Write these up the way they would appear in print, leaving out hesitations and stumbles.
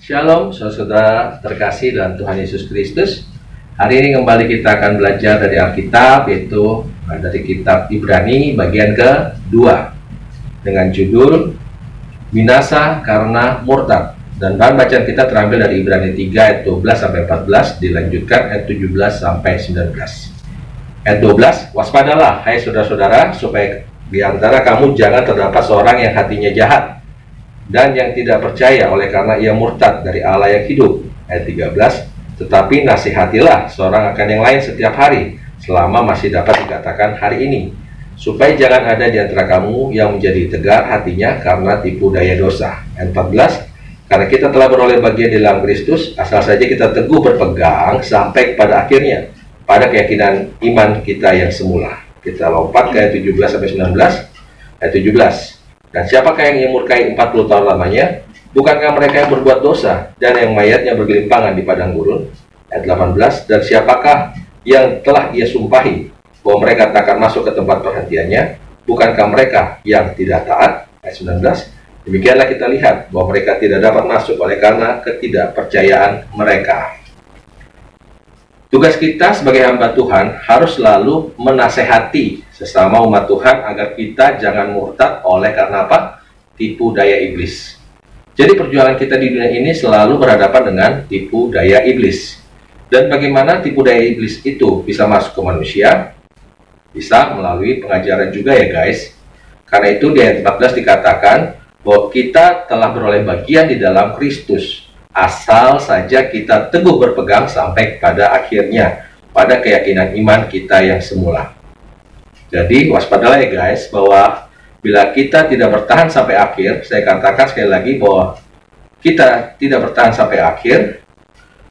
Shalom saudara terkasih dalam Tuhan Yesus Kristus. Hari ini kembali kita akan belajar dari Alkitab, yaitu dari kitab Ibrani bagian ke-2 dengan judul Binasa karena Murtad. Dan bahan bacaan kita terambil dari Ibrani 3 ayat 12-14, dilanjutkan ayat 17-19. Ayat 12, waspadalah hai saudara-saudara, supaya di antara kamu jangan terdapat seorang yang hatinya jahat dan yang tidak percaya oleh karena ia murtad dari Allah yang hidup. Ayat 13, tetapi nasihatilah seorang akan yang lain setiap hari, selama masih dapat dikatakan hari ini, supaya jangan ada di antara kamu yang menjadi tegar hatinya karena tipu daya dosa. Ayat 14, karena kita telah beroleh bagian di dalam Kristus, asal saja kita teguh berpegang sampai kepada akhirnya, pada keyakinan iman kita yang semula. Kita lompat ke ayat 17-19. Ayat 17, dan siapakah yang ia murkai 40 tahun lamanya? Bukankah mereka yang berbuat dosa dan yang mayatnya bergelimpangan di padang gurun? Ayat 18, dan siapakah yang telah ia sumpahi bahwa mereka tak akan masuk ke tempat perhentiannya? Bukankah mereka yang tidak taat? Ayat 19, demikianlah kita lihat bahwa mereka tidak dapat masuk oleh karena ketidakpercayaan mereka. Tugas kita sebagai hamba Tuhan harus selalu menasehati sesama umat Tuhan agar kita jangan murtad oleh karena apa? Tipu daya iblis. Jadi perjuangan kita di dunia ini selalu berhadapan dengan tipu daya iblis. Dan bagaimana tipu daya iblis itu bisa masuk ke manusia? Bisa melalui pengajaran juga ya guys. Karena itu di ayat 14 dikatakan bahwa kita telah beroleh bagian di dalam Kristus, asal saja kita teguh berpegang sampai pada akhirnya, pada keyakinan iman kita yang semula. Jadi waspadalah ya guys, bahwa bila kita tidak bertahan sampai akhir, saya katakan sekali lagi bahwa kita tidak bertahan sampai akhir,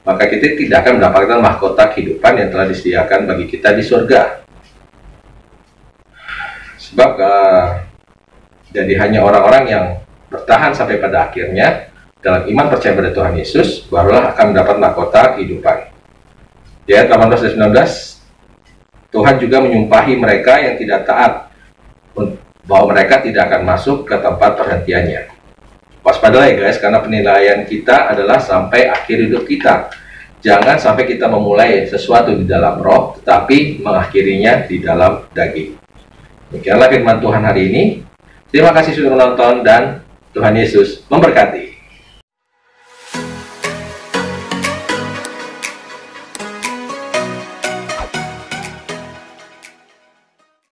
maka kita tidak akan mendapatkan mahkota kehidupan yang telah disediakan bagi kita di surga. Sebab jadi hanya orang-orang yang bertahan sampai pada akhirnya dalam iman percaya pada Tuhan Yesus, barulah akan mendapat mahkota kehidupan. Di ayat 18-19, Tuhan juga menyumpahi mereka yang tidak taat bahwa mereka tidak akan masuk ke tempat perhentiannya. Waspadalah ya guys, karena penilaian kita adalah sampai akhir hidup kita. Jangan sampai kita memulai sesuatu di dalam roh, tetapi mengakhirinya di dalam daging. Demikianlah firman Tuhan hari ini. Terima kasih sudah menonton dan Tuhan Yesus memberkati.